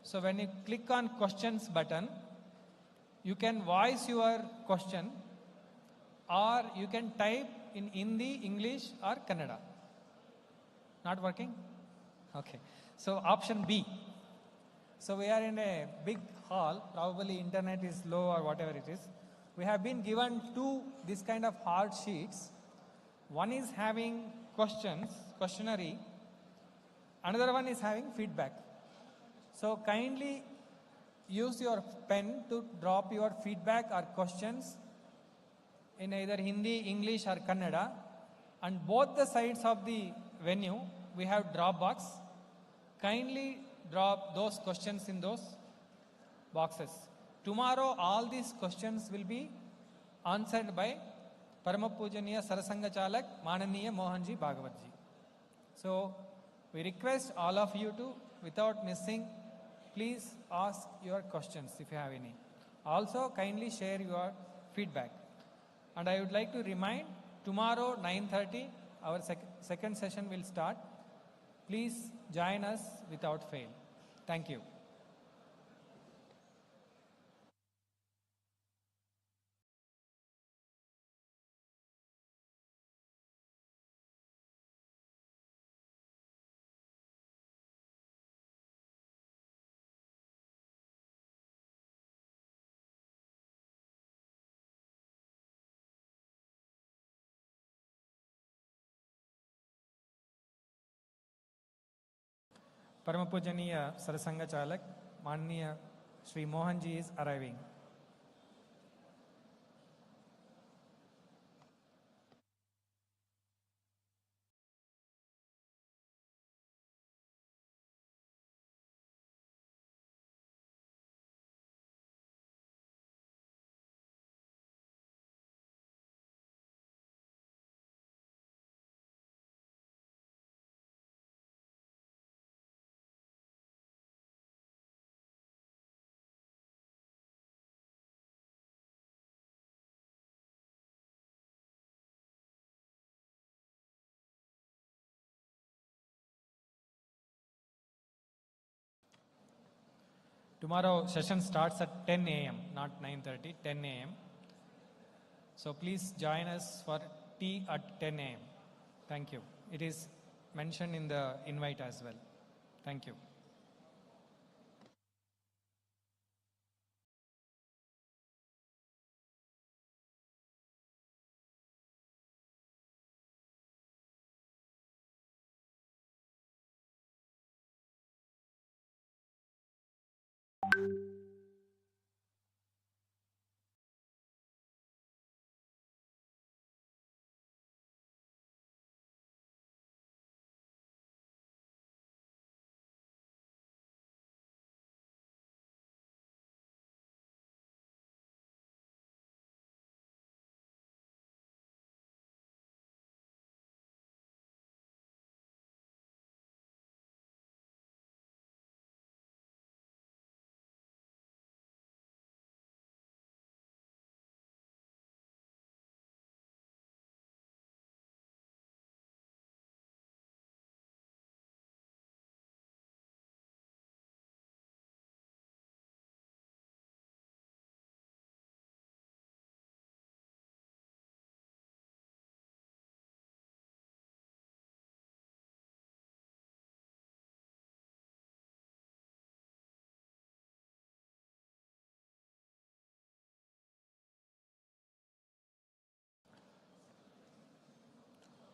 So when you click on questions button, you can voice your question or you can type in Hindi, English or Kannada. Not working? Okay. So option B. So we are in a big hall, probably internet is low or whatever it is. We have been given two this kind of hard sheets. One is having questions, questionnaire. Another one is having feedback. So kindly use your pen to drop your feedback or questions in either Hindi, English or Kannada. And both the sides of the venue, we have drop box. Kindly drop those questions in those boxes. Tomorrow, all these questions will be answered by Paramapujaniya Sarsanghchalak Mananiya Mohanji Bhagwatji. So, we request all of you to, without missing, please ask your questions if you have any. Also, kindly share your feedback. And I would like to remind, tomorrow 9:30, our second session will start. Please join us without fail. Thank you. Paramapujaniya Sarsanghchalak Mananiya Sri Mohanji is arriving. Tomorrow session starts at 10 a.m., not 9:30, 10 a.m. So please join us for tea at 10 a.m. Thank you. It is mentioned in the invite as well. Thank you.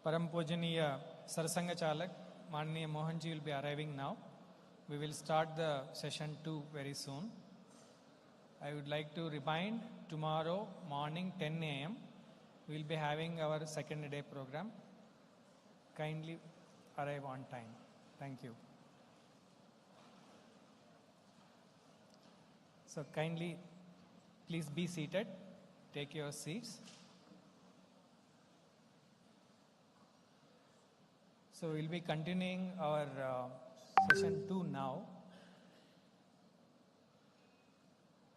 Param Pujaniya Sarsanghchalak Mananiya Mohanji will be arriving now. We will start the session 2 very soon. I would like to remind, tomorrow morning 10 a.m. we will be having our second day program. Kindly arrive on time. Thank you. So kindly please be seated. Take your seats. So we'll be continuing our session 2 now.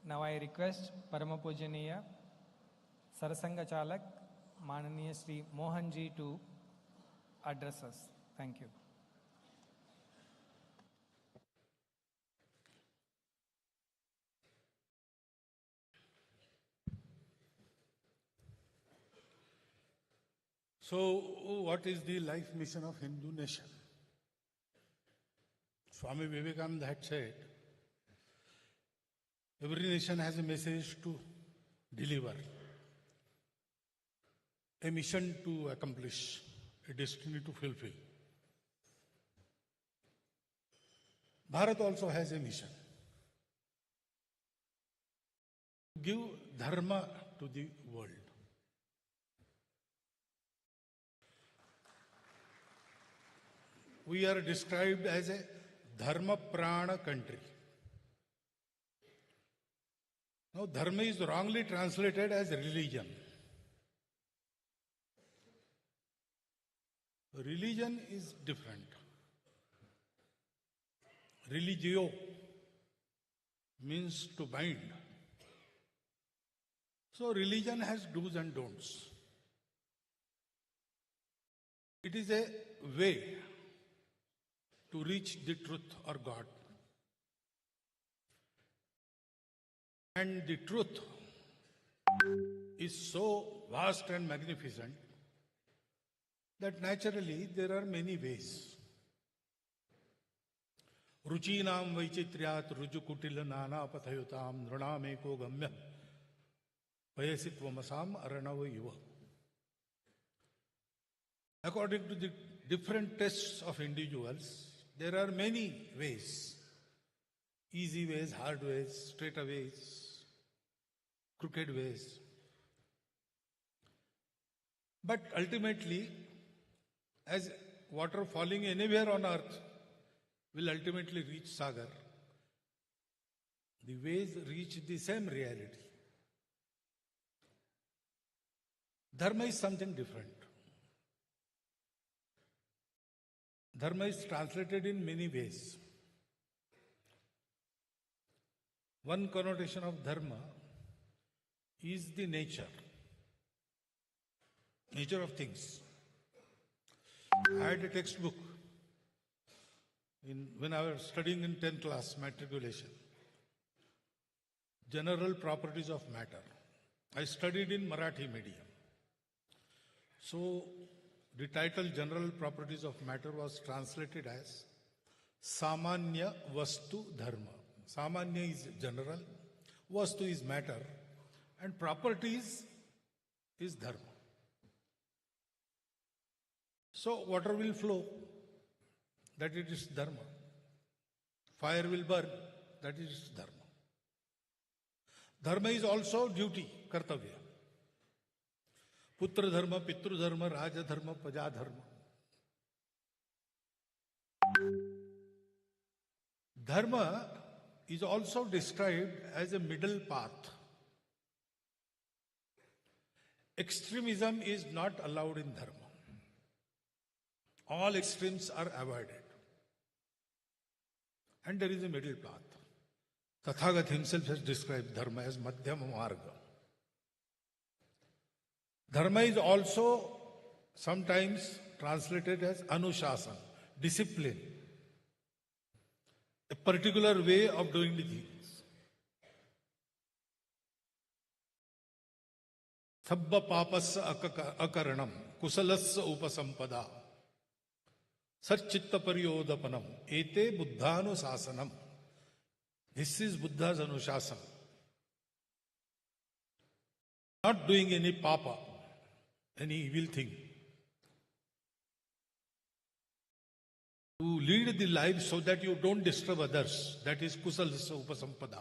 Now I request Paramapujaniya Sarsanghchalak Mananiya Sri Mohanji to address us. Thank you. So, what is the life mission of Hindu nation? Swami Vivekananda had said, every nation has a message to deliver, a mission to accomplish, a destiny to fulfill. Bharat also has a mission. Give dharma to the world. We are described as a dharma prana country. Now, dharma is wrongly translated as religion. Religion is different. Religio means to bind. So, religion has do's and don'ts. It is a way to reach the truth or God. And the truth is so vast and magnificent that naturally there are many ways. Ruchinam vaichitriat rujukutila nana pathayutam nranameko gamya vayasitvamasam aranav yuva. According to the different tests of individuals, there are many ways. Easy ways, hard ways, straighter ways, crooked ways. But ultimately, as water falling anywhere on earth will ultimately reach Sagar, the ways reach the same reality. Dharma is something different. Dharma is translated in many ways. One connotation of dharma is the nature of things. I had a textbook when I was studying in 10th class, matriculation. General Properties of Matter. I studied in Marathi medium. So, the title General Properties of Matter was translated as Samanya Vastu Dharma. Samanya is general, Vastu is matter, and properties is Dharma. So water will flow, that it is Dharma. Fire will burn, that it is Dharma. Dharma is also duty, Kartavya. Putra Dharma, Pitru Dharma, Raja Dharma, Paja Dharma. Dharma is also described as a middle path. Extremism is not allowed in Dharma. All extremes are avoided. And there is a middle path. Tathagat himself has described Dharma as Madhyama Marga. Dharma is also sometimes translated as Anushasan, discipline, a particular way of doing the things. Sabba papasya akaranam, kusalasya upasampada, sarchitta paryodapanam, ete buddhanusasanam. This is Buddha's Anushasana. Not doing any papa, any evil thing. To lead the life so that you don't disturb others, that is kusalasya upasampada.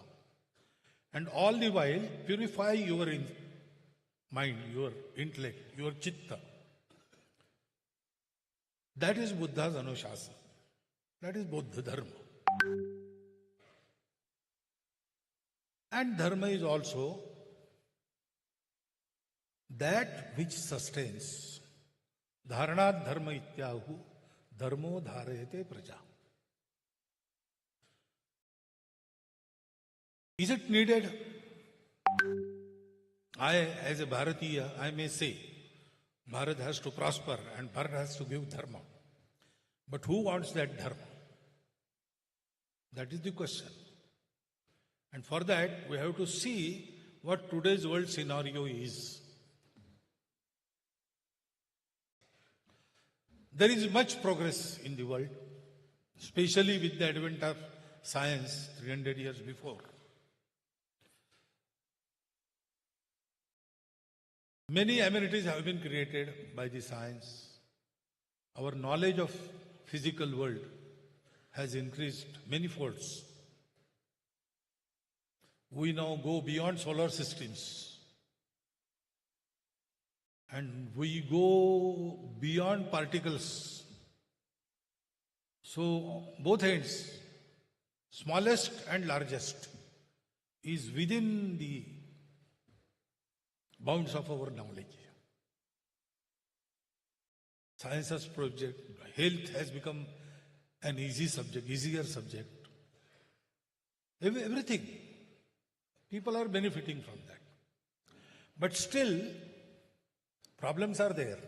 And all the while, purify your mind, your intellect, your chitta. That is Buddha's Anushasana. That is Buddha Dharma. And Dharma is also that which sustains. Dharanat dharma ityahu dharmo dharayate praja. Is it needed? I, as a Bharatiya, I may say, Bharat has to prosper and Bharat has to give dharma. But who wants that dharma? That is the question. And for that, we have to see what today's world scenario is. There is much progress in the world, especially with the advent of science 300 years before. Many amenities have been created by the science. Our knowledge of physical world has increased many folds. We now go beyond solar systems. And we go beyond particles. So both ends, smallest and largest, is within the bounds of our knowledge. Science has project, health has become an easier subject. Everything. People are benefiting from that. But still, problems are there.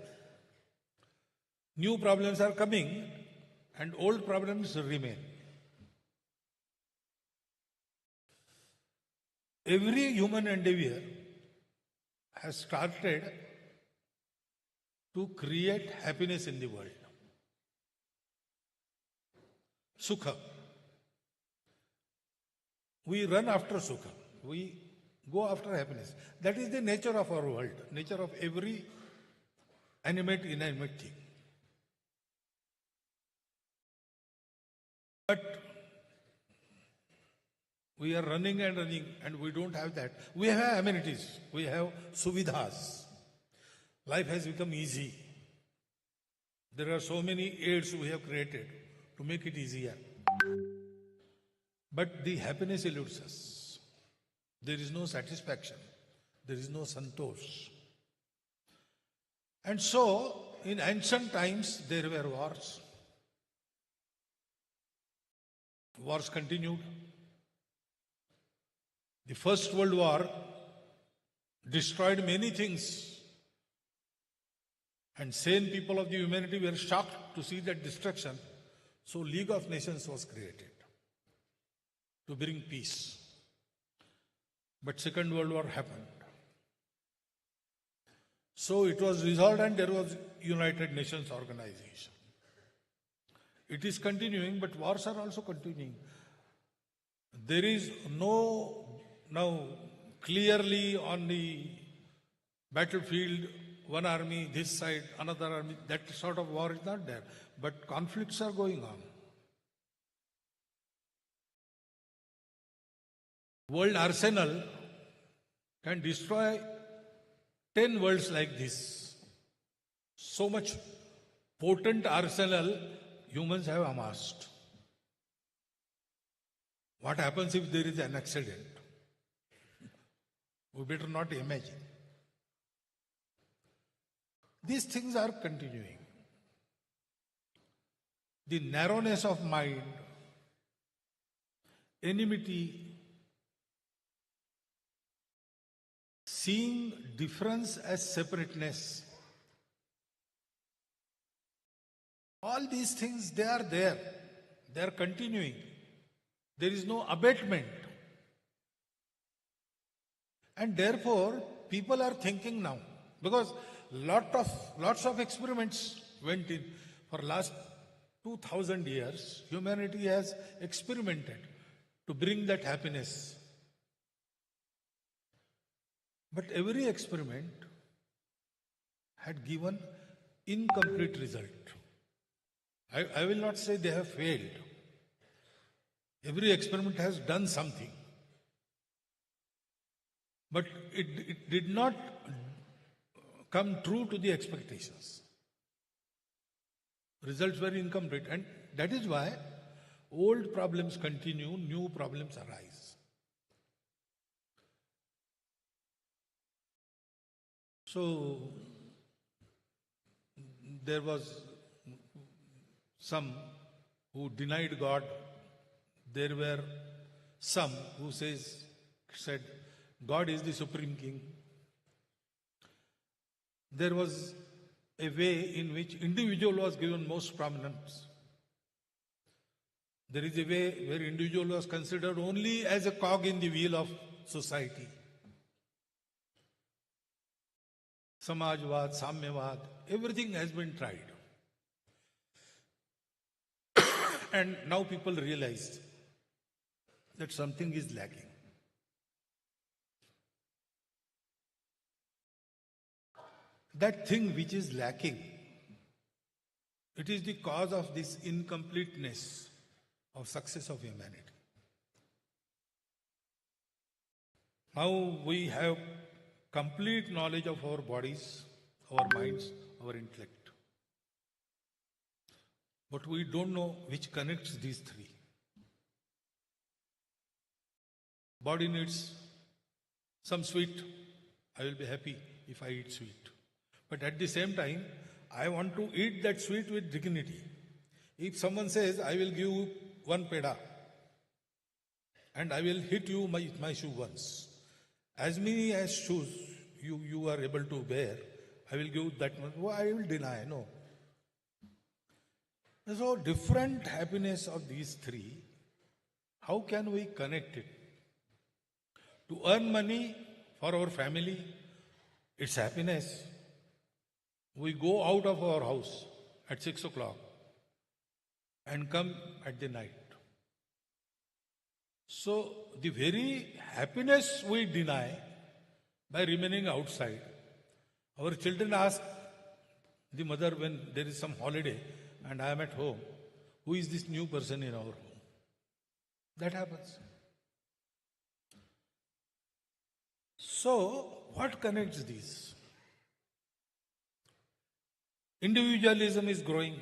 New problems are coming and old problems remain. Every human endeavor has started to create happiness in the world. Sukha. We run after sukha. We go after happiness. That is the nature of our world, nature of every animate, inanimate thing. But we are running and we don't have that. We have amenities, we have suvidhas. Life has become easy. There are so many aids we have created to make it easier. But the happiness eludes us. There is no satisfaction. There is no santosh. And so, in ancient times, there were wars. Wars continued. The First World War destroyed many things. And sane people of the humanity were shocked to see that destruction. So League of Nations was created to bring peace. But Second World War happened. So it was resolved and there was United Nations organization. It is continuing, but wars are also continuing. There is no, now clearly on the battlefield, one army, this side, another army, that sort of war is not there. But conflicts are going on. World arsenal can destroy 10 worlds like this. So much potent arsenal humans have amassed. What happens if there is an accident? We better not imagine. These things are continuing. The narrowness of mind, enmity, seeing difference as separateness, all these things, they are there. They are continuing. There is no abatement. And therefore, people are thinking now, because lots of experiments went in. For last 2000 years, humanity has experimented to bring that happiness. But every experiment had given incomplete result. I will not say they have failed. Every experiment has done something. But it did not come true to the expectations. Results were incomplete. And that is why old problems continue, new problems arise. So, there was some who denied God. There were some who said, God is the supreme king. There was a way in which individual was given most prominence. There is a way where individual was considered only as a cog in the wheel of society. Samajwad, Samyavad, everything has been tried. And now people realize that something is lacking. That thing which is lacking, it is the cause of this incompleteness of success of humanity. Now we have complete knowledge of our bodies, our minds, our intellect. But we don't know which connects these three. Body needs some sweet. I will be happy if I eat sweet. But at the same time, I want to eat that sweet with dignity. If someone says, I will give you one peda and I will hit you with my shoe once, as many as shoes you are able to bear, I will give that one. Well, I will deny, no. So different happiness of these three, how can we connect it? To earn money for our family, it's happiness. We go out of our house at 6 o'clock and come at the night. So the very happiness we deny by remaining outside. Our children ask the mother when there is some holiday and I am at home, who is this new person in our home? That happens. So, what connects these? Individualism is growing.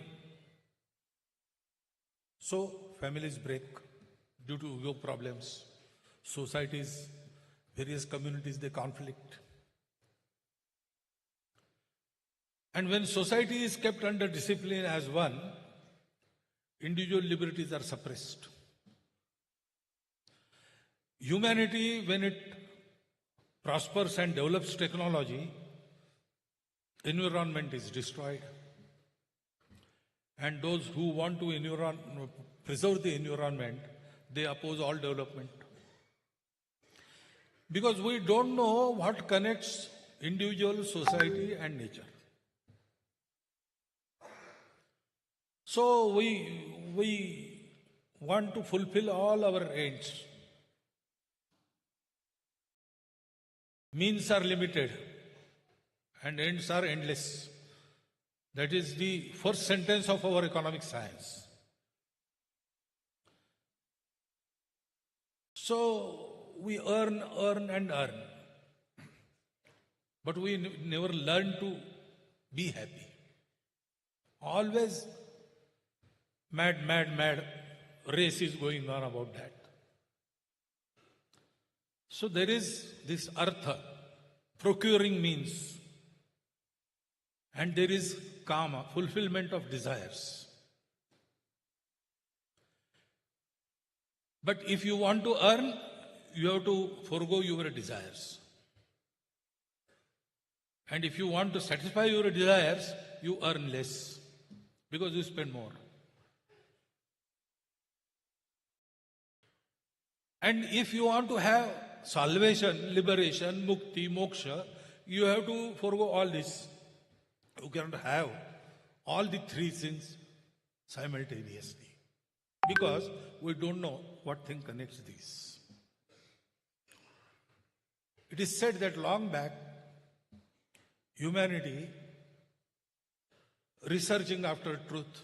So, families break due to ego problems. Societies, various communities, they conflict. And when society is kept under discipline as one, individual liberties are suppressed. Humanity, when it prospers and develops technology, environment is destroyed. And those who want to preserve the environment, they oppose all development. Because we don't know what connects individual, society and nature. So we want to fulfill all our ends. Means are limited and ends are endless. That is the first sentence of our economic science. So we earn and earn. But we never learn to be happy. Always mad race is going on about that. So there is this artha, procuring means, and there is kama, fulfillment of desires. But if you want to earn, you have to forego your desires. And if you want to satisfy your desires, you earn less because you spend more. And if you want to have salvation, liberation, mukti, moksha, you have to forego all this. You cannot have all the three things simultaneously. Because we don't know what thing connects these. It is said that long back, humanity, researching after truth,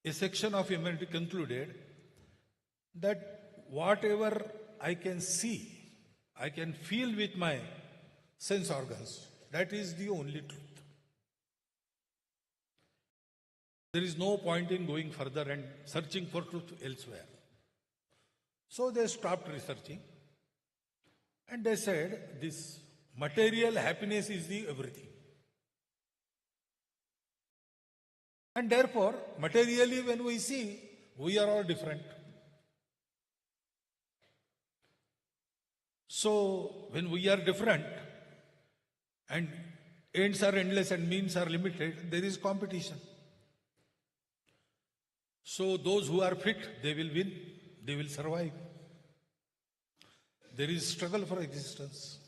a section of humanity concluded that whatever I can see, I can feel with my sense organs, that is the only truth. There is no point in going further and searching for truth elsewhere. So they stopped researching and they said this material happiness is the everything. And therefore, materially when we see, we are all different. So when we are different and ends are endless and means are limited, there is competition. So those who are fit, they will win, they will survive. There is struggle for existence.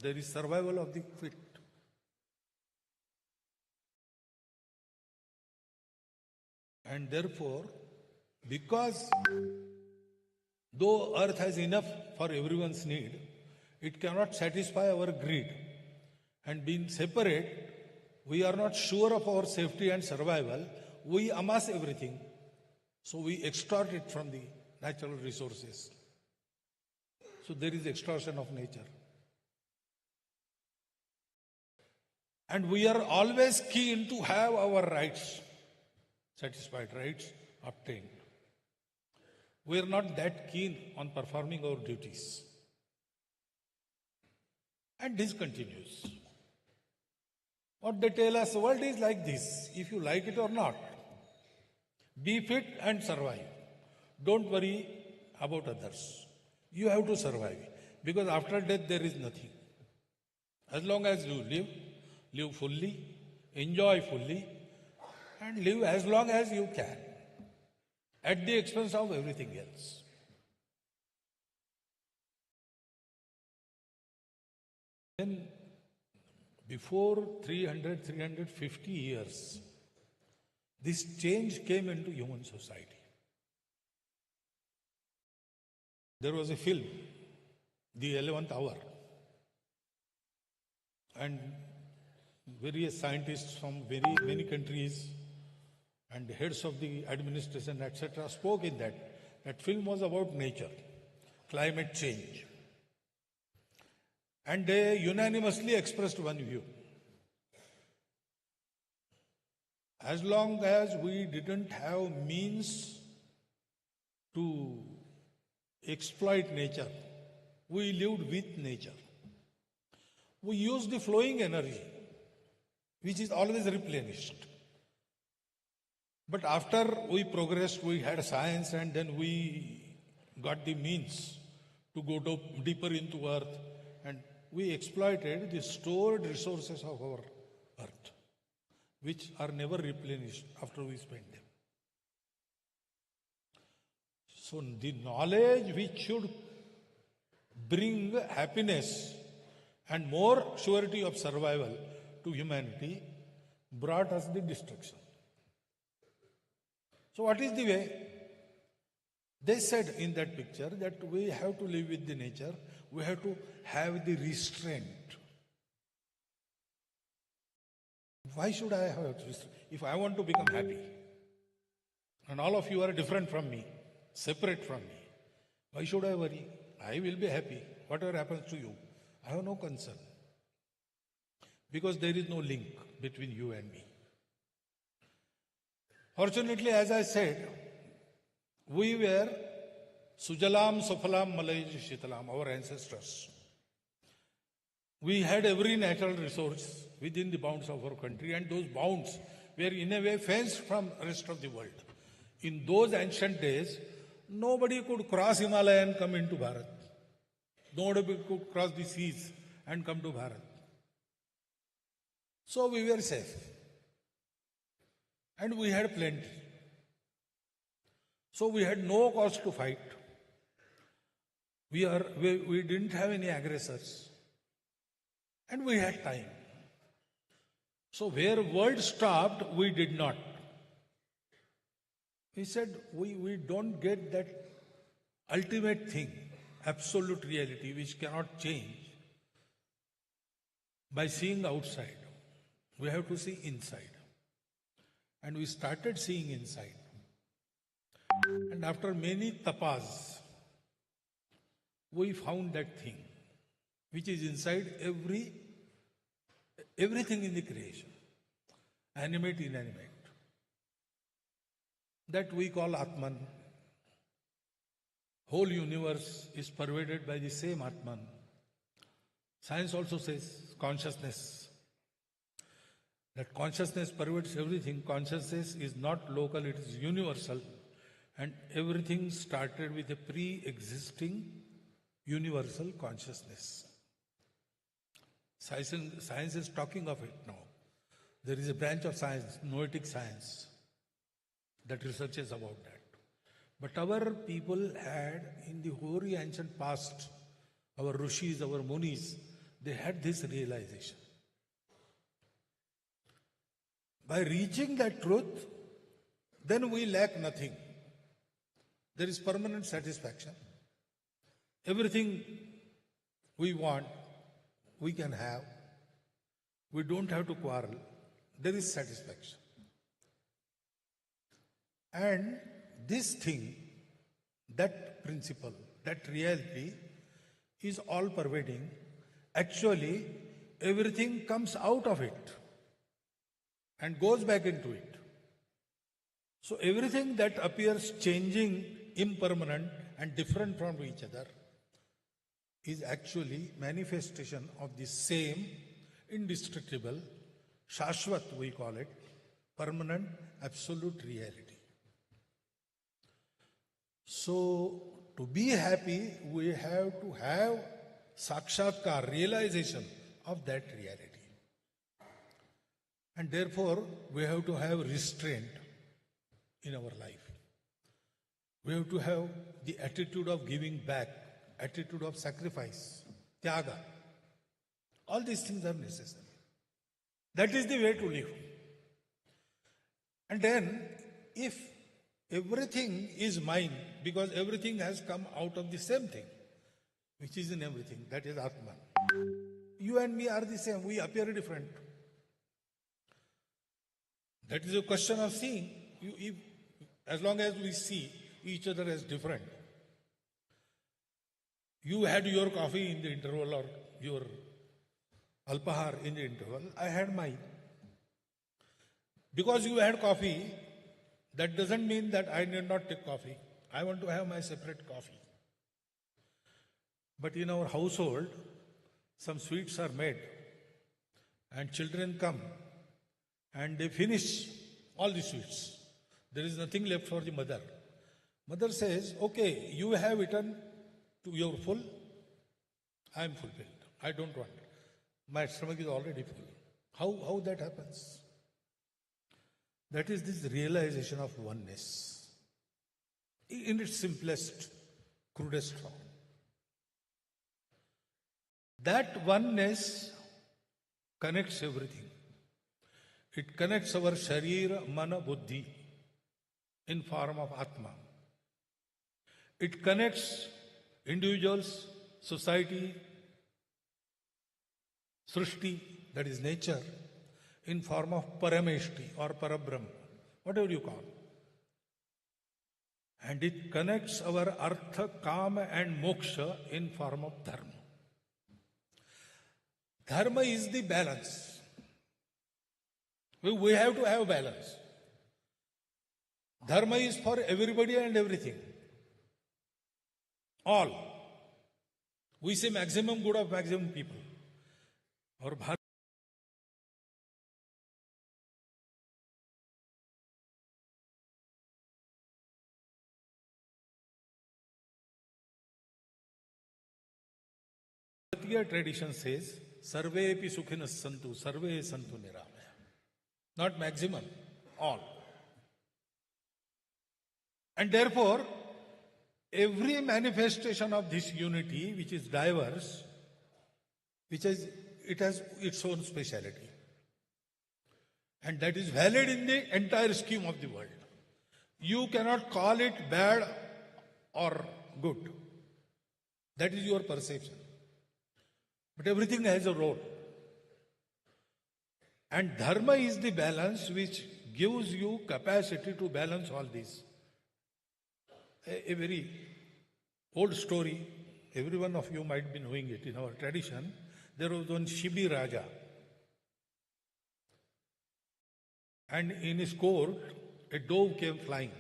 There is survival of the fit. And therefore, because though earth has enough for everyone's need, it cannot satisfy our greed. And being separate, we are not sure of our safety and survival. We amass everything. So we extort it from the natural resources. So there is extortion of nature. And we are always keen to have our rights satisfied, rights obtained. We are not that keen on performing our duties. And this continues. What they tell us, the world is like this, if you like it or not. Be fit and survive. Don't worry about others. You have to survive. Because after death there is nothing. As long as you live fully, enjoy fully, and live as long as you can, at the expense of everything else. Then, before 350 years, this change came into human society. There was a film, The 11th Hour, and various scientists from very many countries and heads of the administration, etc., spoke in that. That film was about nature, climate change. And they unanimously expressed one view. As long as we didn't have means to exploit nature, we lived with nature. We used the flowing energy, which is always replenished. But after we progressed, we had science, and then we got the means to go deeper into earth, and we exploited the stored resources of our earth, which are never replenished after we spend them. So the knowledge which should bring happiness and more surety of survival to humanity brought us the destruction. So what is the way? They said in that picture that we have to live with the nature, we have to have the restraint. Why should I have restraint? If I want to become happy, and all of you are different from me, separate from me, why should I worry? I will be happy. Whatever happens to you, I have no concern. Because there is no link between you and me. Fortunately, as I said, we were Sujalam, Sofalam, Malaj, Shitalam, our ancestors. We had every natural resource within the bounds of our country, and those bounds were in a way fenced from the rest of the world. In those ancient days, nobody could cross Himalaya and come into Bharat. Nobody could cross the seas and come to Bharat. So we were safe. And we had plenty. So we had no cause to fight. We didn't have any aggressors. And we had time. So where world stopped, we did not. He said, we don't get that ultimate thing, absolute reality, which cannot change by seeing outside. We have to see inside. And we started seeing inside. And after many tapas, we found that thing, which is inside everything in the creation, animate, inanimate. That we call Atman. Whole universe is pervaded by the same Atman. Science also says consciousness. That consciousness pervades everything. Consciousness is not local, it is universal. And everything started with a pre-existing universal consciousness. Science is talking of it now. There is a branch of science, noetic science, that researches about that. But our people had, in the very ancient past, our rishis, our munis, they had this realization. By reaching that truth, then we lack nothing. There is permanent satisfaction. Everything we want, we can have. We don't have to quarrel. There is satisfaction. And this thing, that principle, that reality is all pervading. Actually, everything comes out of it and goes back into it. So everything that appears changing, impermanent and different from each other is actually manifestation of the same indestructible, shashvat we call it, permanent, absolute reality. So to be happy, we have to have sakshatkar, realization of that reality. And therefore, we have to have restraint in our life. We have to have the attitude of giving back, attitude of sacrifice, tyaga. All these things are necessary. That is the way to live. And then, if everything is mine, because everything has come out of the same thing, which is in everything, that is Atman. You and me are the same, we appear different. That is a question of seeing. As long as we see each other as different. You had your coffee in the interval or your alpahar in the interval, I had mine. Because you had coffee, that doesn't mean that I need not take coffee. I want to have my separate coffee. But in our household, some sweets are made and children come and they finish all the sweets. There is nothing left for the mother. Mother says, okay, you have eaten to your full, I am fulfilled. I don't want. My stomach is already full. How that happens? That is this realization of oneness in its simplest, crudest form. That oneness connects everything. It connects our sharira, mana, buddhi in form of Atma. It connects individuals, society, srishti, that is nature, in form of parameshti or parabrahm, whatever you call. And it connects our artha, kama and moksha in form of dharma. Dharma is the balance. We have to have balance. Dharma is for everybody and everything. All. We say maximum good of maximum people. Or Bharat Bharatiya tradition says, Sarvepi sukhinas santu, sarve santu niramaya. Not maximum, all. And therefore, every manifestation of this unity, which is diverse, it has its own speciality. And that is valid in the entire scheme of the world. You cannot call it bad or good. That is your perception. But everything has a role. And dharma is the balance which gives you capacity to balance all this. A very old story, every one of you might be knowing it in our tradition. There was one Shibi Raja. And in his court, a dove came flying.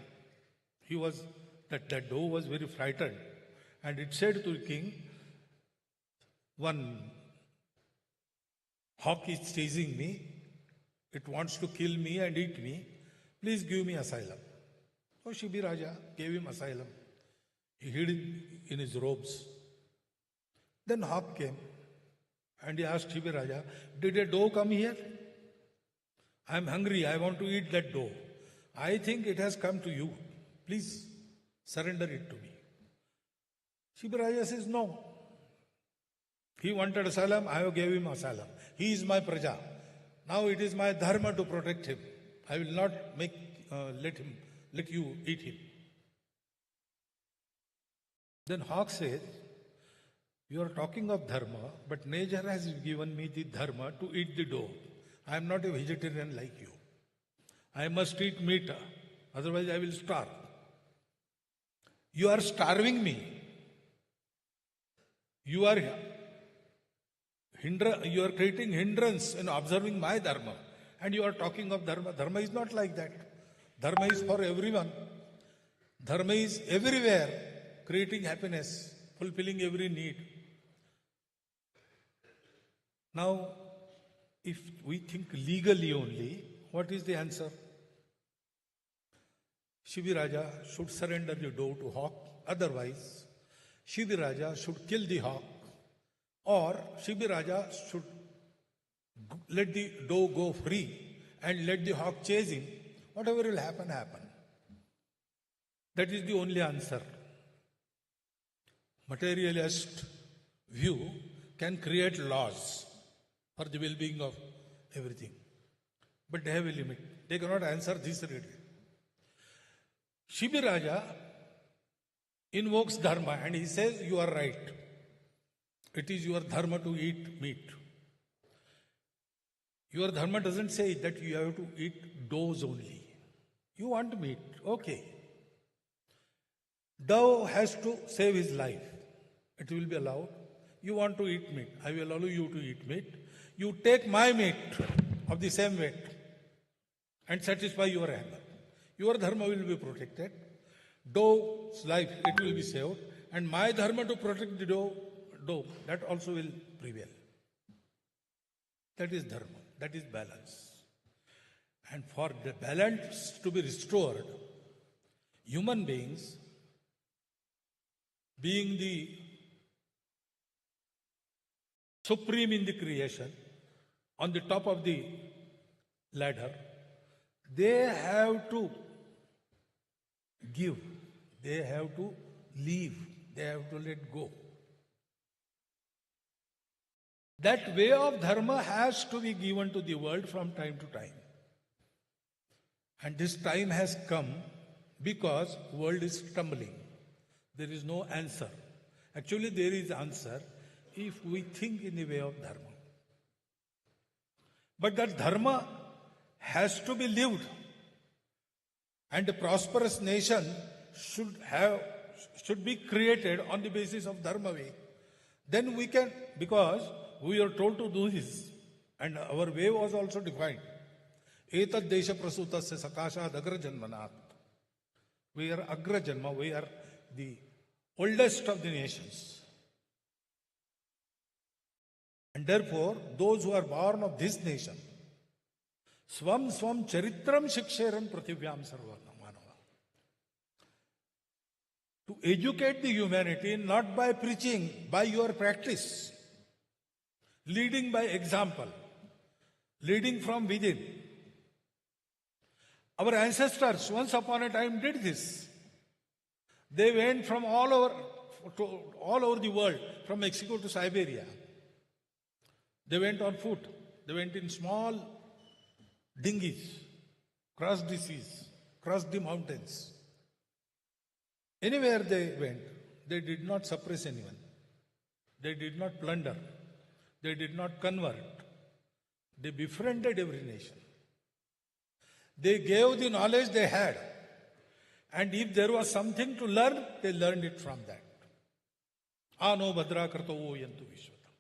That dove was very frightened. And it said to the king, one hawk is chasing me. It wants to kill me and eat me. Please give me asylum. So Shibi Raja gave him asylum. He hid in his robes. Then hawk came and he asked Shibi Raja, did a dove come here? I am hungry. I want to eat that dove. I think it has come to you. Please surrender it to me. Shibi Raja says, no. He wanted asylum. I gave him asylum. He is my praja. Now it is my dharma to protect him. I will not let him let you eat him. Then hawk says, you are talking of dharma, but nature has given me the dharma to eat the dough. I am not a vegetarian like you. I must eat meat, otherwise I will starve. You are starving me. You are creating hindrance in observing my dharma. And you are talking of dharma. Dharma is not like that. Dharma is for everyone. Dharma is everywhere, creating happiness, fulfilling every need. Now, if we think legally only, what is the answer? Shiviraja should surrender the dough to hawk. Otherwise, Shiviraja should kill the hawk. Or Shiviraja should let the dough go free and let the hawk chase him. Whatever will happen, happen. That is the only answer. Materialist view can create laws for the well-being of everything. But they have a limit. They cannot answer this really. Shiviraja invokes dharma and he says, you are right. It is your dharma to eat meat. Your dharma doesn't say that you have to eat doughs only. You want meat, okay. Dough has to save his life. It will be allowed. You want to eat meat. I will allow you to eat meat. You take my meat of the same weight and satisfy your hunger. Your dharma will be protected. Dough's life, it will be saved. And my dharma to protect the dough, that also will prevail. That is dharma. That is balance. And for the balance to be restored, human beings, being the supreme in the creation, on the top of the ladder, they have to give, they have to leave, they have to let go. That way of dharma has to be given to the world from time to time. And this time has come because world is stumbling. There is no answer. Actually, there is answer if we think in the way of dharma. But that dharma has to be lived. And a prosperous nation should be created on the basis of dharma way. Then we can, because we are told to do this, and our way was also defined. Etad desha prasutasya sakashad agra janmanat. We are agra janma, we are the oldest of the nations. And therefore, those who are born of this nation, swam charitram shiksheran prathivyam sarva manava. To educate the humanity not by preaching, by your practice, leading by example, leading from within. Our ancestors once upon a time did this. They went from all over the world, from Mexico to Siberia. They went on foot. They went in small dinghies, crossed the seas, crossed the mountains. Anywhere they went, they did not suppress anyone. They did not plunder. They did not convert. They befriended every nation. They gave the knowledge they had. And if there was something to learn, they learned it from that. Ano bhadra karto yantu vishwatam.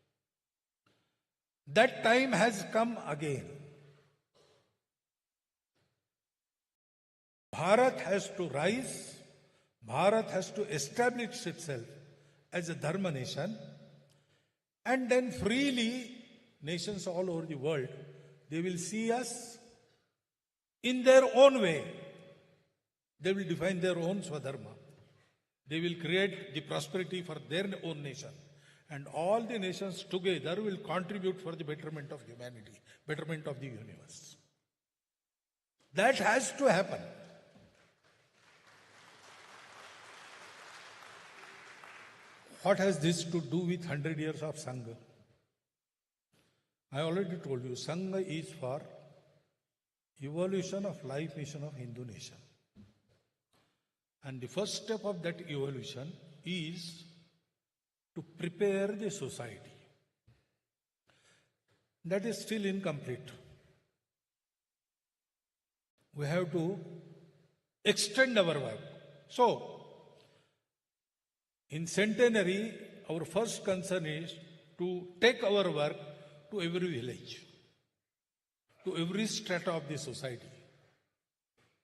That time has come again. Bharat has to rise. Bharat has to establish itself as a dharma nation. And then freely, nations all over the world, they will see us in their own way. They will define their own swadharma. They will create the prosperity for their own nation. And all the nations together will contribute for the betterment of humanity, betterment of the universe. That has to happen. What has this to do with 100 years of Sangha? I already told you, Sangha is for evolution of life mission of Hindu nation. And the first step of that evolution is to prepare the society. That is still incomplete. We have to extend our work. So, in centenary, our first concern is to take our work to every village, to every strata of the society,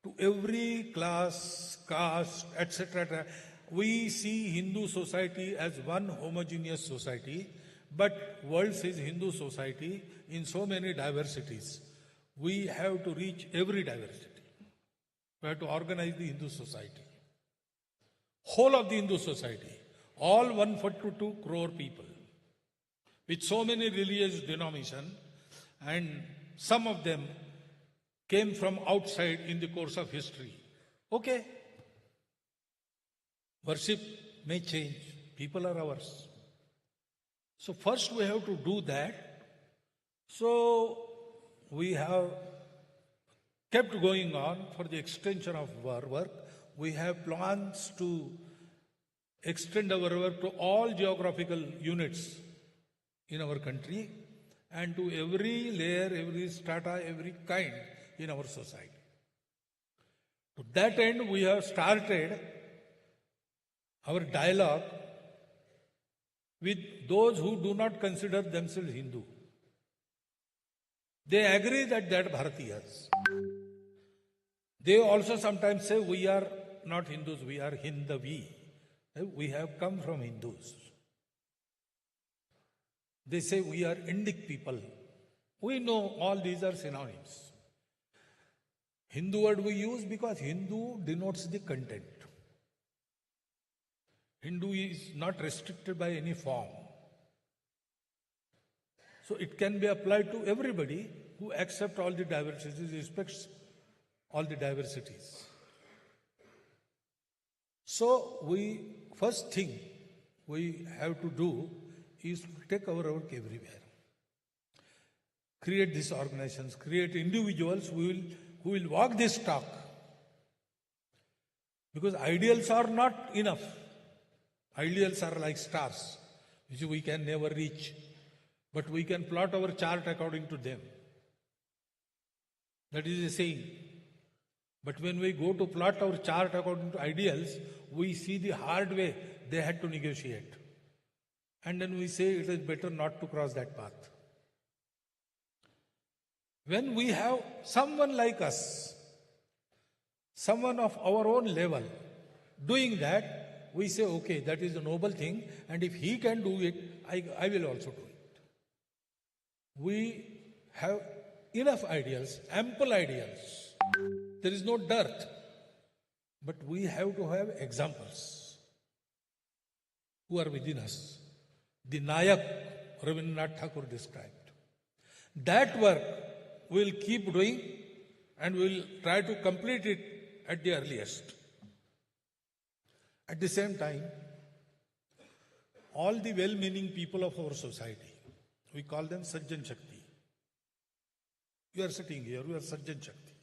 to every class, caste, etc. We see Hindu society as one homogeneous society, but world sees Hindu society in so many diversities. We have to reach every diversity. We have to organize the Hindu society. Whole of the Hindu society, all 142 crore people, with so many religious denominations, and some of them came from outside in the course of history. Okay. Worship may change. People are ours. So first we have to do that. So we have kept going on for the extension of our work. We have plans to extend our work to all geographical units in our country and to every layer, every strata, every kind in our society. To that end, we have started our dialogue with those who do not consider themselves Hindu. They agree that they are Bharatiyas. They also sometimes say we are not Hindus, we are Hindavi. We have come from Hindus. They say we are Indic people. We know all these are synonyms. Hindu word we use because Hindu denotes the content. Hindu is not restricted by any form. So it can be applied to everybody who accepts all the diversities, respects all the diversities. So first thing we have to do is to take our work everywhere. Create these organizations, create individuals who will walk this talk. Because ideals are not enough. Ideals are like stars, which we can never reach. But we can plot our chart according to them. That is a saying. But when we go to plot our chart according to ideals, we see the hard way they had to negotiate. And then we say it is better not to cross that path. When we have someone like us, someone of our own level, doing that, we say, okay, that is a noble thing, and if he can do it, I will also do it. We have enough ideals, ample ideals. There is no dearth. But we have to have examples who are within us. The Nayak Rabindranath Tagore described. That work we will keep doing and we will try to complete it at the earliest. At the same time, all the well-meaning people of our society, we call them Sajjan Shakti. You are sitting here, you are Sajjan Shakti.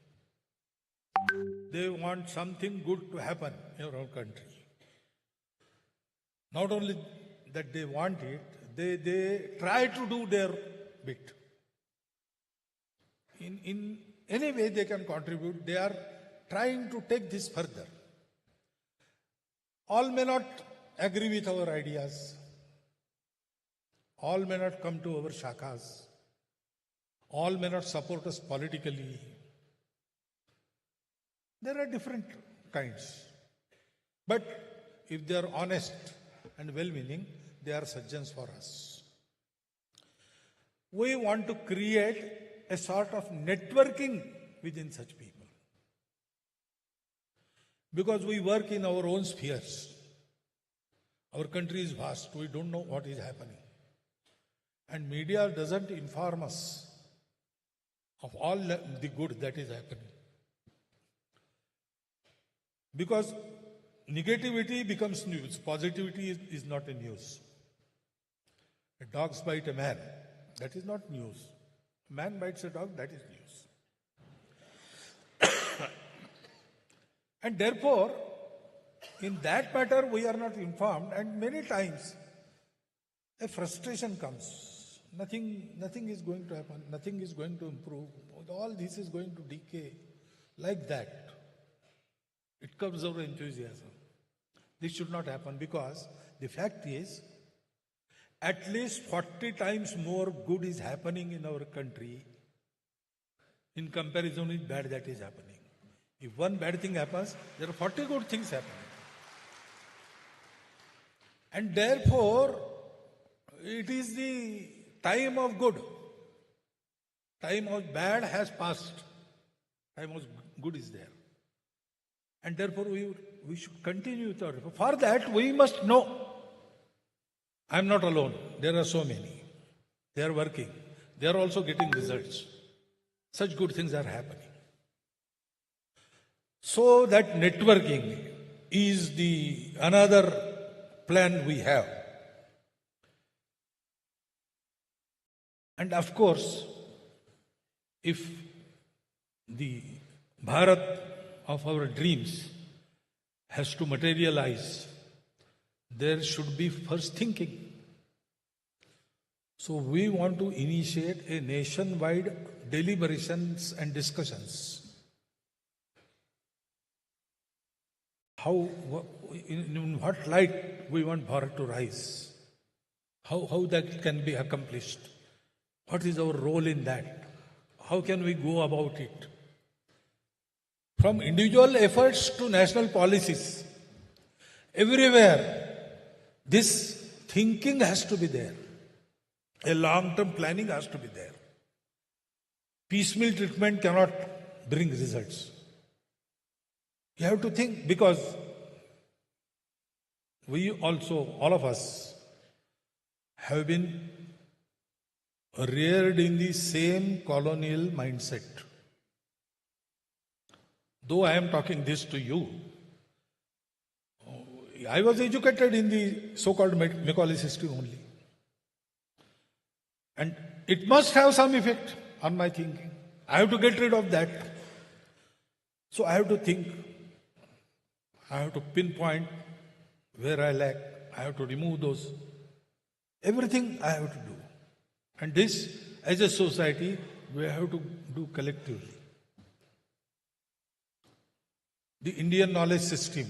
They want something good to happen in our country. Not only that they want it, they try to do their bit. In any way they can contribute, they are trying to take this further. All may not agree with our ideas. All may not come to our shakas. All may not support us politically. There are different kinds. But if they are honest and well-meaning, they are sajjans for us. We want to create a sort of networking within such people. Because we work in our own spheres. Our country is vast. We don't know what is happening. And media doesn't inform us of all the good that is happening. Because negativity becomes news. Positivity is not a news. A dog bites a man. That is not news. A man bites a dog. That is news. And therefore, In that matter, we are not informed, and many times a frustration comes. Nothing is going to happen, nothing is going to improve, all this is going to decay. Like that, it comes our enthusiasm. This should not happen, because the fact is, at least 40 times more good is happening in our country in comparison with bad that is happening. If one bad thing happens, there are 40 good things happening. And therefore, it is the time of good. Time of bad has passed. Time of good is there. And therefore, we should continue with our. For that, we must know. I am not alone. There are so many. They are working. They are also getting results. Such good things are happening. So that networking is the another plan we have. And of course, if the Bharat of our dreams has to materialize, there should be first thinking. So we want to initiate a nationwide deliberations and discussions. How, in what light we want Bharat to rise? How that can be accomplished? What is our role in that? How can we go about it? From individual efforts to national policies, everywhere, this thinking has to be there. A long-term planning has to be there. Piecemeal treatment cannot bring results. You have to think, because we also, all of us, have been reared in the same colonial mindset. Though I am talking this to you, I was educated in the so-called Macaulay system only. And it must have some effect on my thinking. I have to get rid of that. So I have to think. I have to pinpoint where I lack. I have to remove those. Everything I have to do. And this, as a society, we have to do collectively. The Indian knowledge system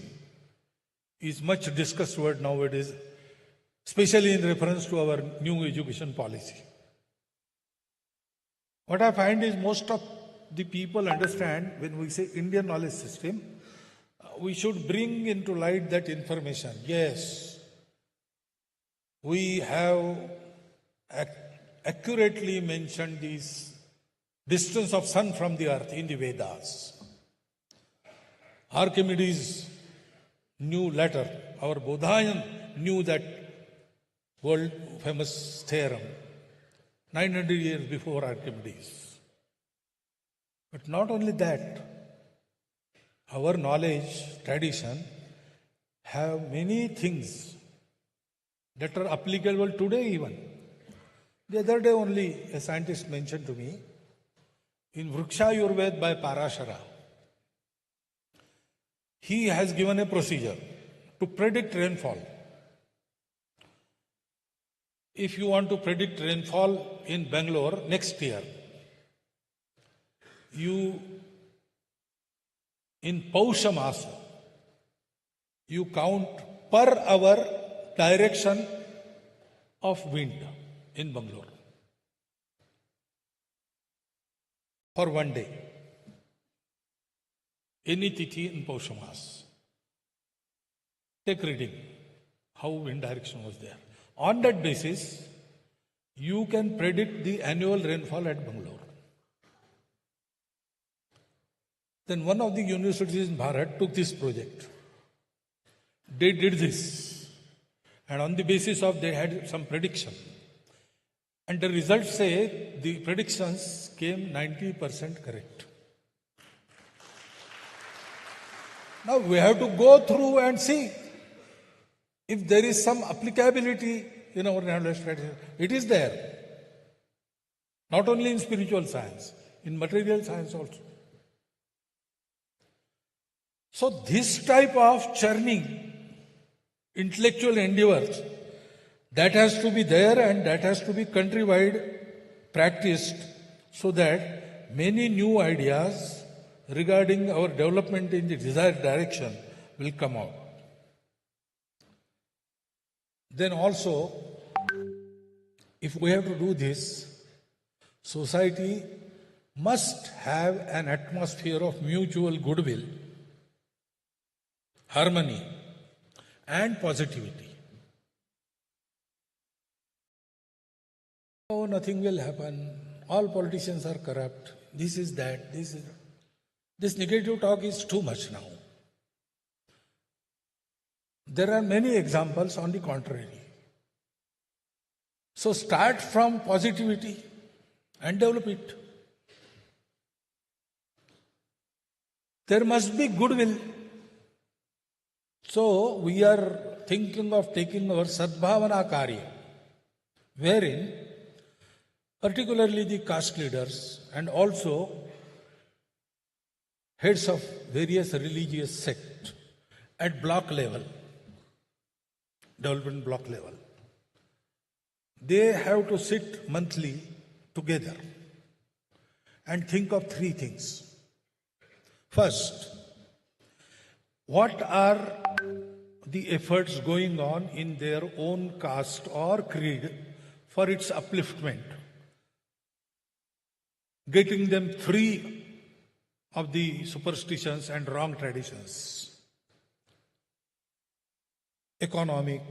is much discussed word nowadays, especially in reference to our new education policy. What I find is most of the people understand when we say Indian knowledge system, we should bring into light that information. Yes, we have accurately mentioned this distance of sun from the earth in the Vedas. Archimedes knew later, our Bodhayan knew that world famous theorem 900 years before Archimedes. But not only that, our knowledge, tradition have many things that are applicable today even. The other day only a scientist mentioned to me, in Vriksha Ayurveda by Parashara, he has given a procedure to predict rainfall. If you want to predict rainfall in Bengaluru next year, you, in Pausha Masa, you count per hour direction of wind in Bengaluru for one day. Any tithi in Pausha Mas. Take reading, how wind direction was there. On that basis, you can predict the annual rainfall at Bengaluru. Then one of the universities in Bharat took this project. They did this. And on the basis of they had some prediction. And the results say the predictions came 90% correct. Now we have to go through and see if there is some applicability in our knowledge strategy. It is there. Not only in spiritual science, in material science also. So this type of churning, intellectual endeavors, that has to be there and that has to be countrywide practiced so that many new ideas regarding our development in the desired direction will come out. Then also, if we have to do this, society must have an atmosphere of mutual goodwill, harmony, and positivity. Oh, nothing will happen. All politicians are corrupt. This is that. This negative talk is too much now. There are many examples on the contrary. So start from positivity and develop it. There must be goodwill. So we are thinking of taking our Sadbhavana Karya, wherein particularly the caste leaders and also heads of various religious sects at block level, development block level, they have to sit monthly together and think of three things. First, what are the efforts going on in their own caste or creed for its upliftment, getting them free of the superstitions and wrong traditions, economic,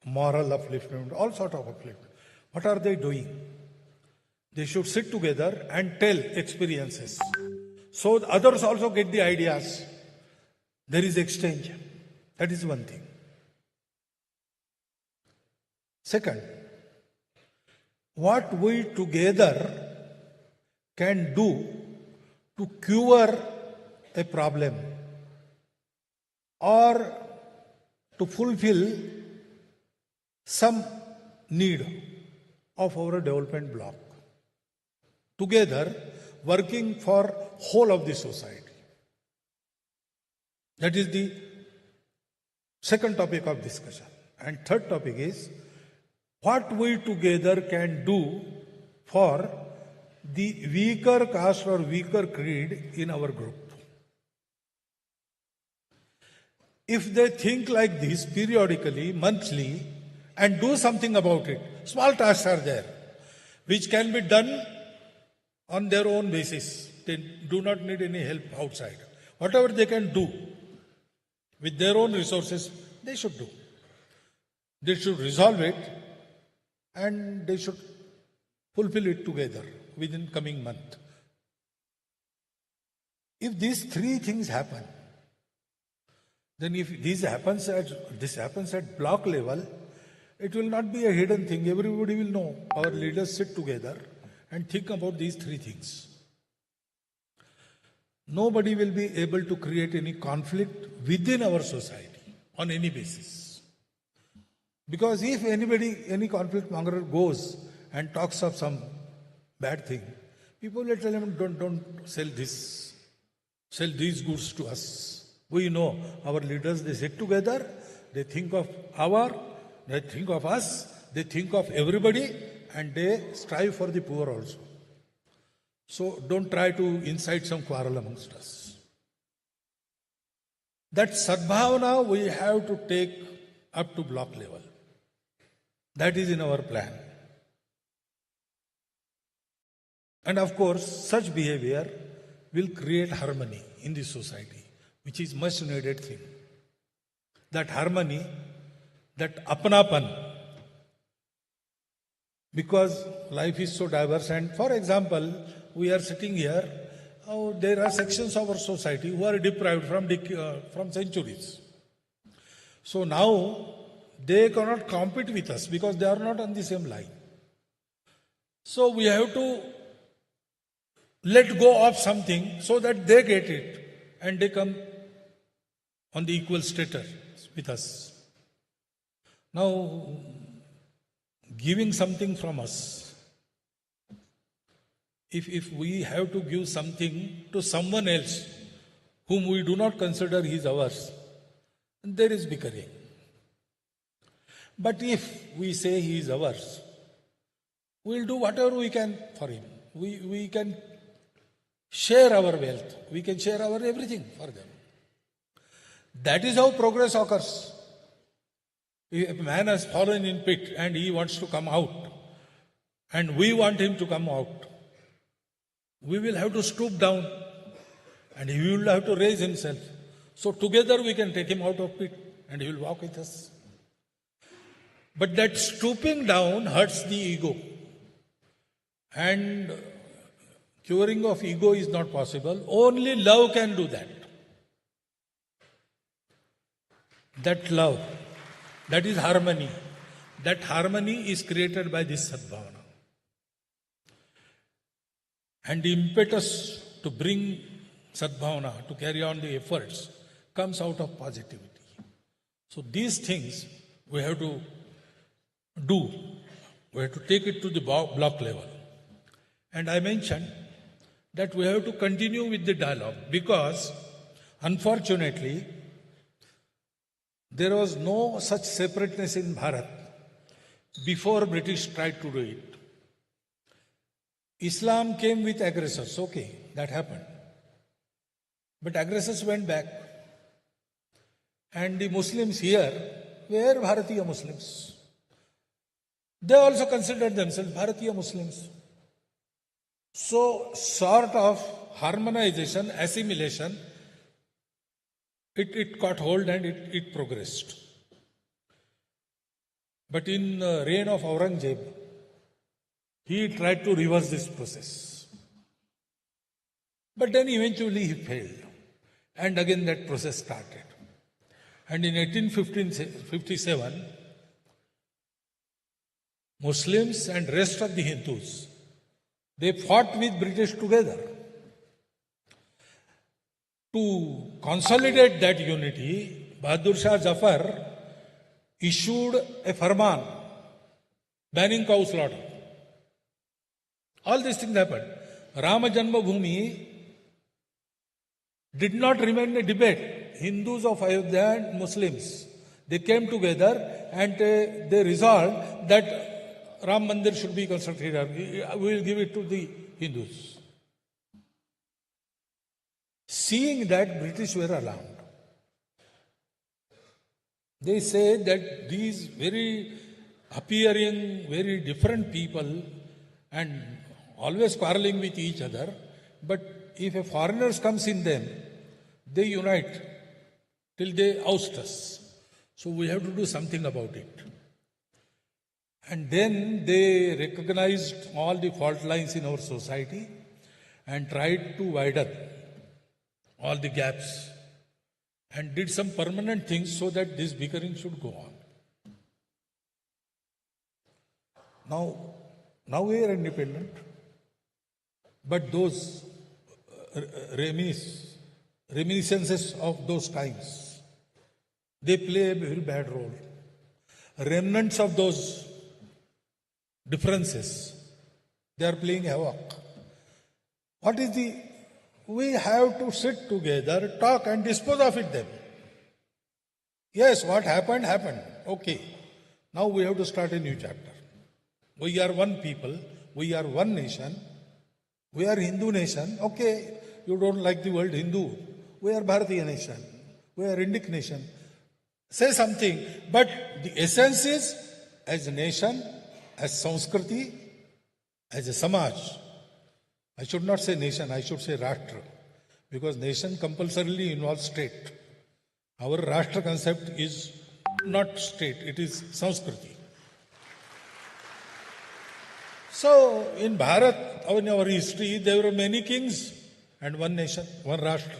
moral upliftment, all sort of upliftment. What are they doing? They should sit together and tell experiences, so others also get the ideas. There is exchange. That is one thing. Second, what we together can do to cure a problem or to fulfill some need of our development block. Together, working for whole of the society. That is the second topic of discussion. And third topic is what we together can do for the weaker caste or weaker creed in our group. If they think like this periodically, monthly, and do something about it, small tasks are there, which can be done on their own basis. They do not need any help outside. Whatever they can do with their own resources, they should do. They should resolve it and they should fulfill it together within coming month. If these three things happen, then if this happens at block level, it will not be a hidden thing. Everybody will know. Our leaders sit together and think about these three things. Nobody will be able to create any conflict within our society on any basis. Because if any conflict monger goes and talks of some bad thing, people will tell him, don't sell this. Sell these goods to us. We know our leaders, they sit together, they think of they think of us, they think of everybody, and they strive for the poor also. So don't try to incite some quarrel amongst us. That Sadbhavana we have to take up to block level. That is in our plan. And of course, such behavior will create harmony in the society, which is much needed thing. That harmony, that apnapan, because life is so diverse. And for example, we are sitting here, there are sections of our society who are deprived from centuries. So now they cannot compete with us because they are not on the same line. So we have to let go of something so that they get it and they come on the equal status with us. Now, giving something from us, if we have to give something to someone else whom we do not consider he is ours, there is bickering. But if we say he is ours, we will do whatever we can for him. We can share our wealth. We can share our everything for them. That is how progress occurs. If a man has fallen in pit and he wants to come out, and we want him to come out, we will have to stoop down and he will have to raise himself. So together we can take him out of pit and he will walk with us. But that stooping down hurts the ego. And curing of ego is not possible. Only love can do that. That love, that is harmony. That harmony is created by this sadbhavana. And the impetus to bring sadbhavana, to carry on the efforts, comes out of positivity. So these things we have to do. We have to take it to the block level. And I mentioned that we have to continue with the dialogue because, unfortunately, there was no such separateness in Bharat before British tried to do it. Islam came with aggressors, okay, that happened. But aggressors went back. And the Muslims here were Bharatiya Muslims. They also considered themselves Bharatiya Muslims. So, sort of harmonization, assimilation, it caught hold and it progressed. But in the reign of Aurangzeb, he tried to reverse this process. But then eventually he failed. And again that process started. And in 1857, Muslims and rest of the Hindus, they fought with British together. To consolidate that unity, Bahadur Shah Zafar issued a farman banning cow slaughter. All these things happened. Rama Janmabhoomi did not remain a debate. Hindus of Ayodhya and Muslims, they came together and they resolved that Ram Mandir should be constructed here. We will give it to the Hindus. Seeing that, British were alarmed. They say that these very appearing, very different people and always quarreling with each other, but if a foreigner comes in them, they unite till they oust us. So we have to do something about it. And then they recognized all the fault lines in our society and tried to widen all the gaps and did some permanent things so that this bickering should go on. Now we are independent, but those reminiscences of those times, they play a very bad role. Remnants of those differences, they are playing havoc. We have to sit together, talk and dispose of it then. Yes, what happened, happened. Okay. Now we have to start a new chapter. We are one people, we are one nation, we are Hindu nation. Okay, you don't like the word Hindu. We are Bharatiya nation, we are Indic nation. Say something, but the essence is as a nation, as Sanskriti, as a Samaj. I should not say nation, I should say Rashtra, because nation compulsorily involves state. Our Rashtra concept is not state, it is Sanskriti. So in Bharat, in our history, there were many kings and one nation, one Rashtra.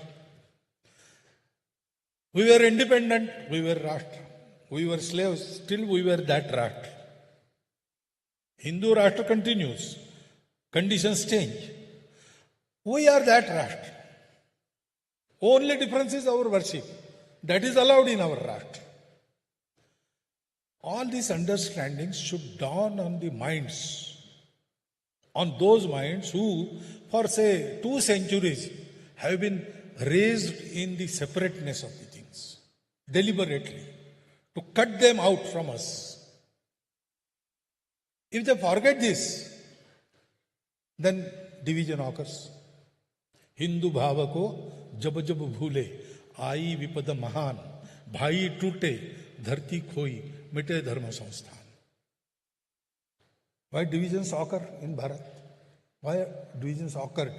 We were independent, we were Rashtra. We were slaves, still we were that Rashtra. Hindu Rashtra continues. Conditions change. We are that Rashtra. Only difference is our worship. That is allowed in our Rashtra. All these understandings should dawn on the minds, on those minds who, for say 2 centuries, have been raised in the separateness of the things, deliberately, to cut them out from us. If they forget this, then division occurs. Hindu भाव को जब जब भूले आई विपद महान भाई टूटे धरती खोई मिटे धर्म संस्थान. Why divisions occur in Bharat? Why divisions occurred?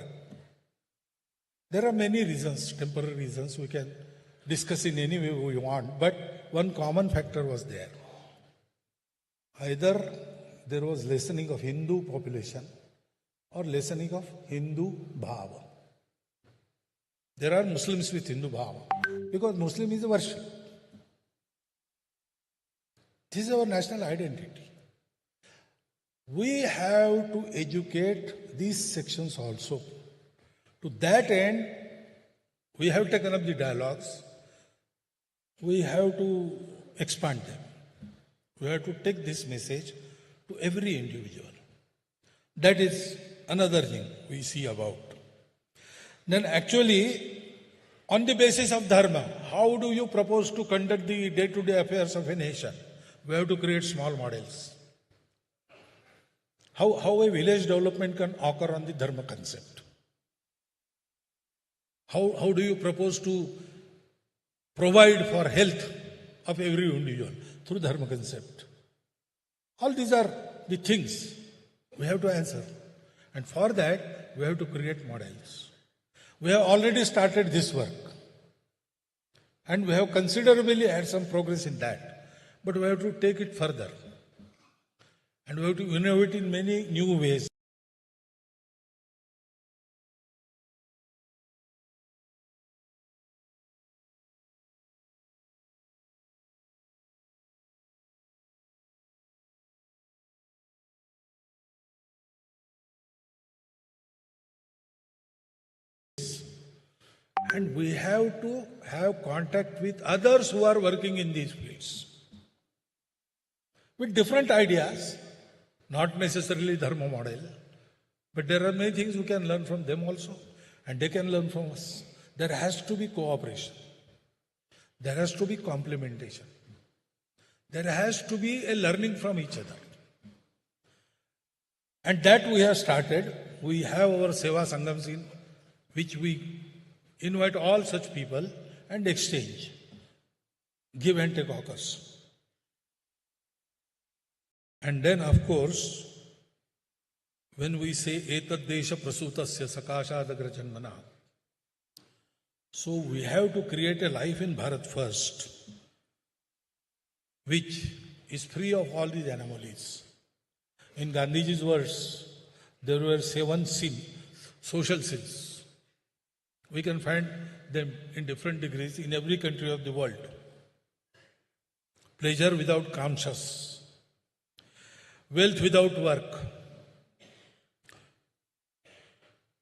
There are many reasons, temporary reasons. We can discuss in any way we want, but one common factor was there. Either there was lessening of Hindu population or lessening of Hindu bhava. There are Muslims with Hindu bhava because Muslim is a worship. This is our national identity. We have to educate these sections also. To that end, we have taken up the dialogues. We have to expand them. We have to take this message to every individual. That is another thing we see about. Then actually, on the basis of dharma, how do you propose to conduct the day-to-day affairs of a nation? We have to create small models. How a village development can occur on the dharma concept? How do you propose to provide for health of every individual? Through dharma concept. All these are the things we have to answer. And for that, we have to create models. We have already started this work. And we have considerably had some progress in that. But we have to take it further. And we have to innovate in many new ways. And we have to have contact with others who are working in these fields. With different ideas, not necessarily dharma model, but there are many things we can learn from them also, and they can learn from us. There has to be cooperation. There has to be complementation. There has to be a learning from each other. And that we have started. We have our Seva Sanghams in which we invite all such people and exchange. Give and take occurs. And then, of course, when we say etad desha prasutasya sakashadagra janmana, so we have to create a life in Bharat first, which is free of all these anomalies. In Gandhiji's words, there were 7 social sins. We can find them in different degrees in every country of the world. Pleasure without conscience, wealth without work,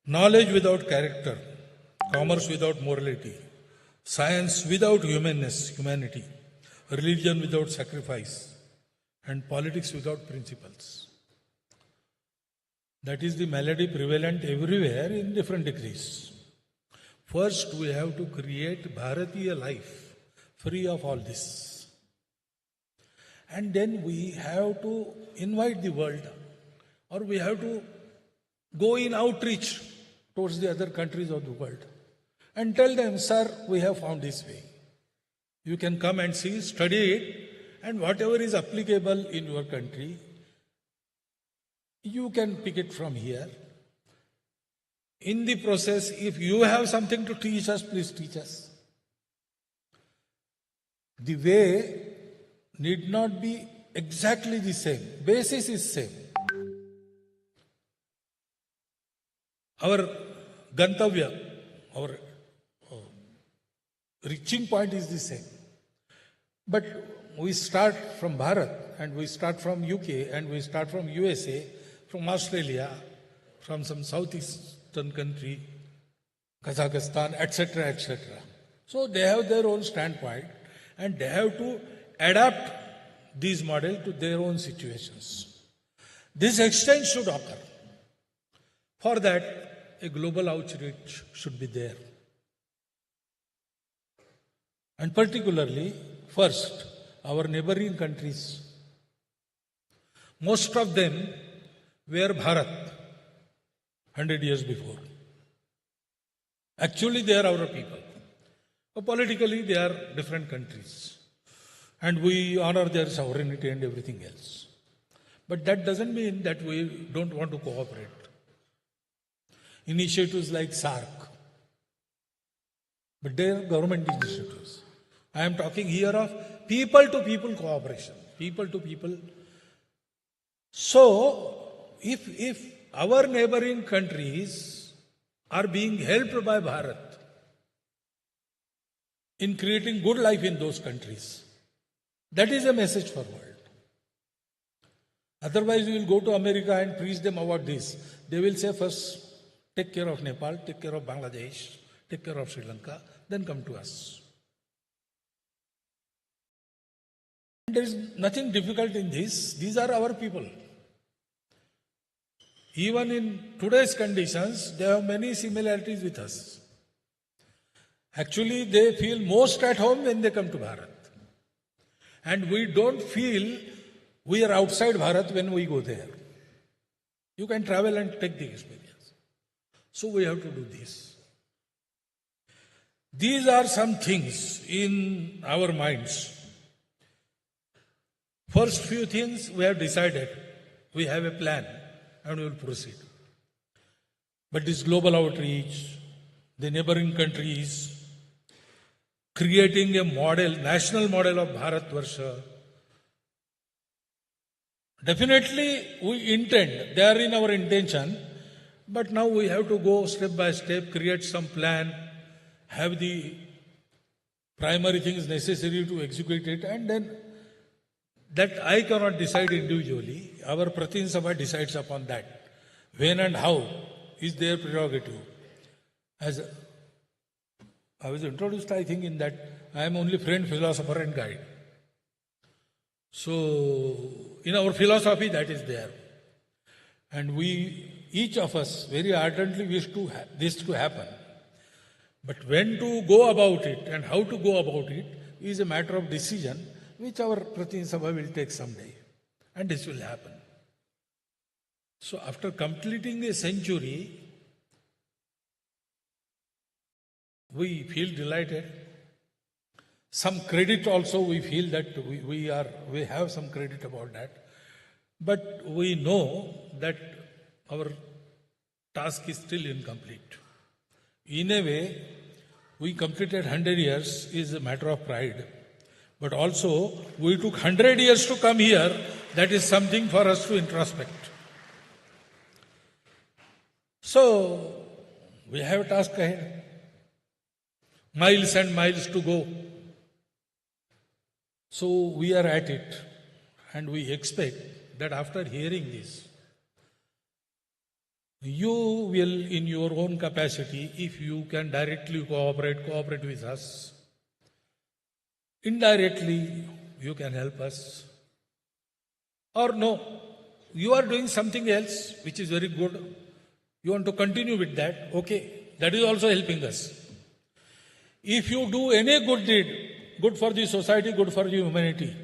knowledge without character, commerce without morality, science without humanity, religion without sacrifice, and politics without principles. That is the malady prevalent everywhere in different degrees. First, we have to create Bharatiya life free of all this. And then we have to invite the world, or we have to go in outreach towards the other countries of the world and tell them, sir, we have found this way. You can come and see, study it, and whatever is applicable in your country, you can pick it from here. In the process, if you have something to teach us, please teach us. The way need not be exactly the same. Basis is same. Our gantavya, our reaching point is the same. But we start from Bharat, and we start from UK, and we start from USA, from Australia, from some Southeastern country, Kazakhstan, etc., etc. So they have their own standpoint, and they have to adapt these models to their own situations. This exchange should occur. For that, a global outreach should be there. And particularly, first, our neighboring countries. Most of them were Bharat 100 years before. Actually, they are our people. But politically, they are different countries. And we honor their sovereignty and everything else. But that doesn't mean that we don't want to cooperate. Initiatives like SARC. But they are government initiatives. I am talking here of people-to-people cooperation. People-to-people. So, if our neighboring countries are being helped by Bharat in creating good life in those countries, that is a message for world. Otherwise, we will go to America and preach them about this. They will say first, take care of Nepal, take care of Bangladesh, take care of Sri Lanka, then come to us. There is nothing difficult in this. These are our people. Even in today's conditions, they have many similarities with us. Actually, they feel most at home when they come to Bharat. And we don't feel we are outside Bharat when we go there. You can travel and take the experience. So we have to do this. These are some things in our minds. First few things we have decided. We have a plan and we will proceed. But this global outreach, the neighboring countries, creating a model, national model of Bharatvarsha, definitely we intend, they are in our intention, but now we have to go step by step, create some plan, have the primary things necessary to execute it, and then that I cannot decide individually. Our Pratin Sabha decides upon that. When and how is their prerogative. As I was introduced, I think, in that I am only friend, philosopher and guide. So, in our philosophy, that is there. And we, each of us, very ardently wish to this to happen. But when to go about it and how to go about it is a matter of decision, which our Pratin Sabha will take someday. And this will happen. So, after completing a century, we feel delighted. Some credit also we feel that we have some credit about that. But we know that our task is still incomplete. In a way, we completed 100 years is a matter of pride. But also, we took 100 years to come here. That is something for us to introspect. So, we have a task ahead. Miles and miles to go. So we are at it, and we expect that after hearing this, you will, in your own capacity, if you can directly cooperate with us. Indirectly, you can help us. Or no, you are doing something else which is very good. You want to continue with that, okay, that is also helping us. If you do any good deed, good for the society, good for the humanity,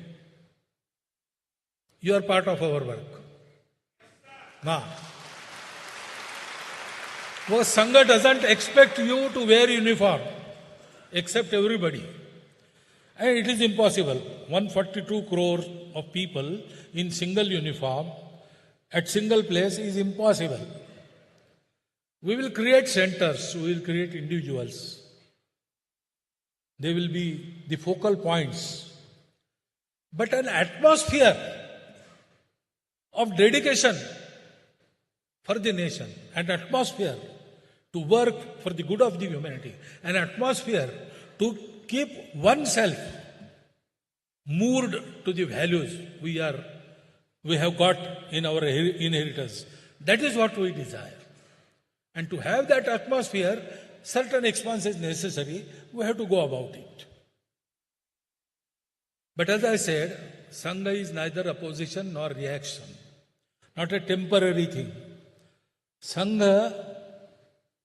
you are part of our work. Now, well, Sangha doesn't expect you to wear uniform, except everybody. And it is impossible. 142 crore of people in single uniform at single place is impossible. We will create centers, we will create individuals. They will be the focal points. But an atmosphere of dedication for the nation, an atmosphere to work for the good of the humanity, an atmosphere to keep oneself moored to the values we have got in our inheritance. That is what we desire. And to have that atmosphere, certain expense is necessary, we have to go about it. But as I said, Sangha is neither opposition nor reaction, not a temporary thing. Sangha,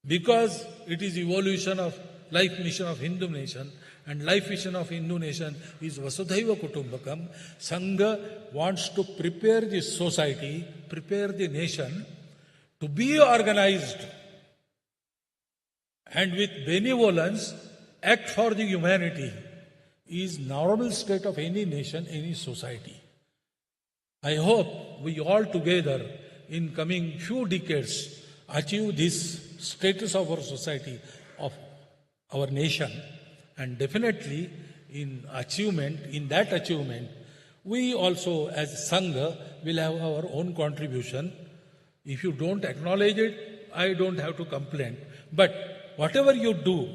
because it is evolution of life mission of Hindu nation, And life vision of Hindu nation is Vasudhaiva Kutumbakam. Sangha wants to prepare the society, prepare the nation to be organized and with benevolence act for the humanity is normal state of any nation, any society. I hope we all together in coming few decades achieve this status of our society, of our nation, and definitely in that achievement, we also as Sangha will have our own contribution. If you don't acknowledge it, I don't have to complain. But whatever you do,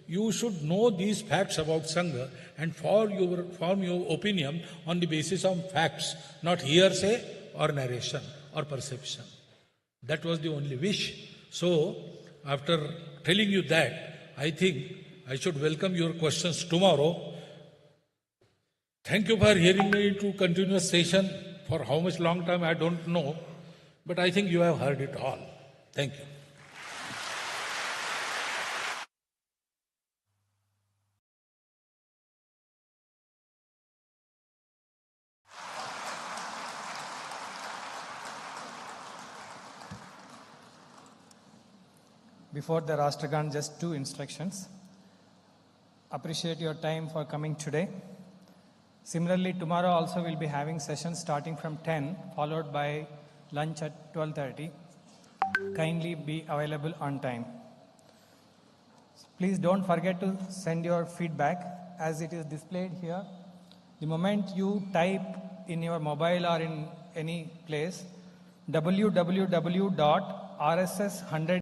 you should know these facts about Sangha and form your opinion on the basis of facts, not hearsay or narration or perception. That was the only wish. So, after telling you that, I think I should welcome your questions tomorrow. Thank you for hearing me to continuous session. For how much long time, I don't know. But I think you have heard it all. Thank you. Before the Rashtragan, just 2 instructions. Appreciate your time for coming today. Similarly, tomorrow also we'll be having sessions starting from 10, followed by lunch at 12:30. Kindly be available on time. Please don't forget to send your feedback as it is displayed here. The moment you type in your mobile or in any place, www.rss100